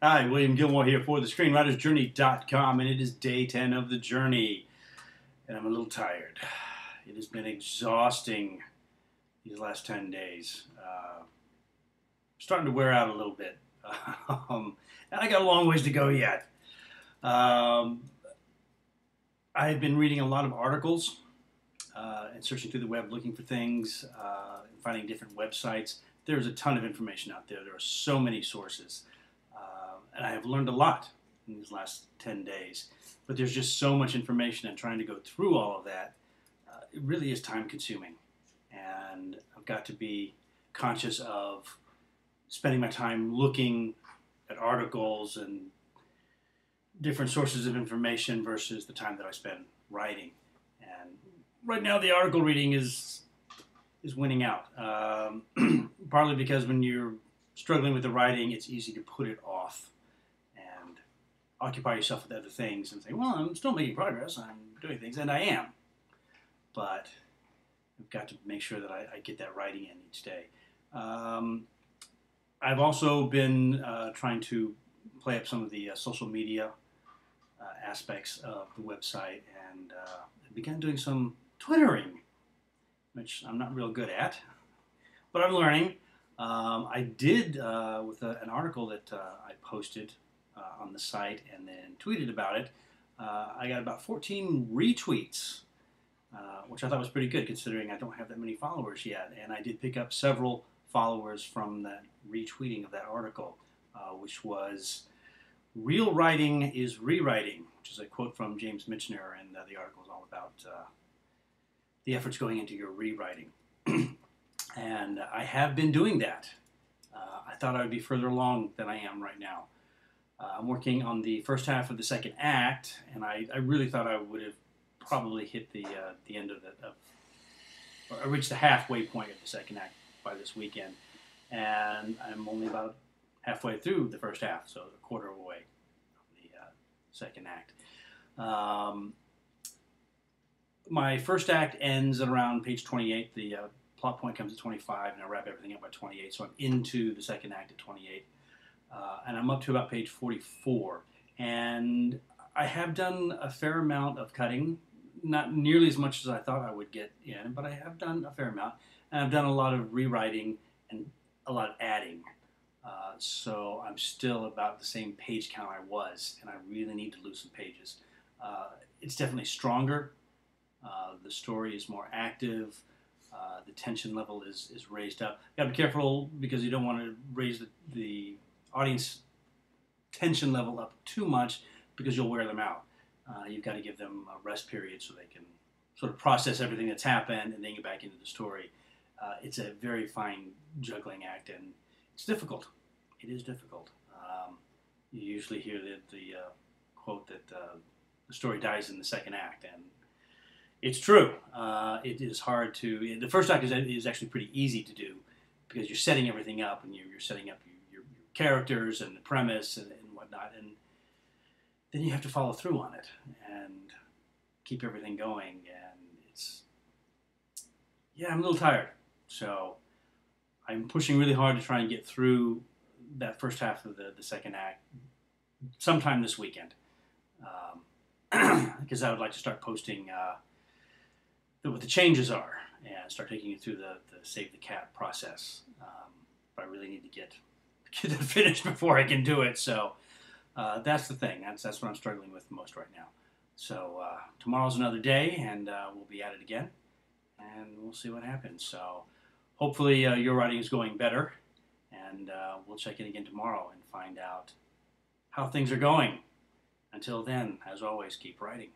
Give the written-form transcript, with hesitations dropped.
Hi, William Gilmore here for the ScreenwritersJourney.com, and it is day 10 of the journey, and I'm a little tired. It has been exhausting these last 10 days. Starting to wear out a little bit, and I got a long ways to go yet. I've been reading a lot of articles and searching through the web looking for things and finding different websites. There's a ton of information out there. There are so many sources. And I have learned a lot in these last 10 days. But there's just so much information, and trying to go through all of that, it really is time consuming. And I've got to be conscious of spending my time looking at articles and different sources of information versus the time that I spend writing. And right now the article reading is winning out. Partly because when you're struggling with the writing, it's easy to put it off and occupy yourself with other things and say, well, I'm still making progress, I'm doing things, and I am. But I've got to make sure that I get that writing in each day. I've also been trying to play up some of the social media aspects of the website, and I began doing some Twittering, which I'm not real good at, but I'm learning. I did with an article that I posted on the site and then tweeted about it. I got about 14 retweets, which I thought was pretty good considering I don't have that many followers yet. And I did pick up several followers from that retweeting of that article, which was "Real writing is rewriting," which is a quote from James Michener, and the article is all about the efforts going into your rewriting. And I have been doing that. I thought I would be further along than I am right now. I'm working on the first half of the second act, and I really thought I would have probably hit the end of or reached the halfway point of the second act by this weekend. And I'm only about halfway through the first half, so a quarter of the way of the second act. My first act ends at around page 28. The plot point comes at 25, and I wrap everything up by 28, so I'm into the second act at 28. And I'm up to about page 44. And I have done a fair amount of cutting, not nearly as much as I thought I would get in, but I have done a fair amount. And I've done a lot of rewriting and a lot of adding. So I'm still about the same page count I was, and I really need to lose some pages. It's definitely stronger. The story is more active. The tension level is raised up. You got to be careful because you don't want to raise the audience tension level up too much because you'll wear them out. You've got to give them a rest period so they can sort of process everything that's happened and then get back into the story. It's a very fine juggling act, and it's difficult. It is difficult. You usually hear the quote that the story dies in the second act, and it's true. It is hard to. The first act is actually pretty easy to do because you're setting everything up, and you're setting up your characters and the premise and whatnot, and then you have to follow through on it and keep everything going. And I'm a little tired, so I'm pushing really hard to try and get through that first half of the second act sometime this weekend, because I would like to start posting what the changes are and start taking you through the save the cat process. But I really need to get that finished before I can do it. So that's the thing. That's what I'm struggling with most right now. So tomorrow's another day, and we'll be at it again, and we'll see what happens. So hopefully your writing is going better, and we'll check in again tomorrow and find out how things are going. Until then, as always, keep writing.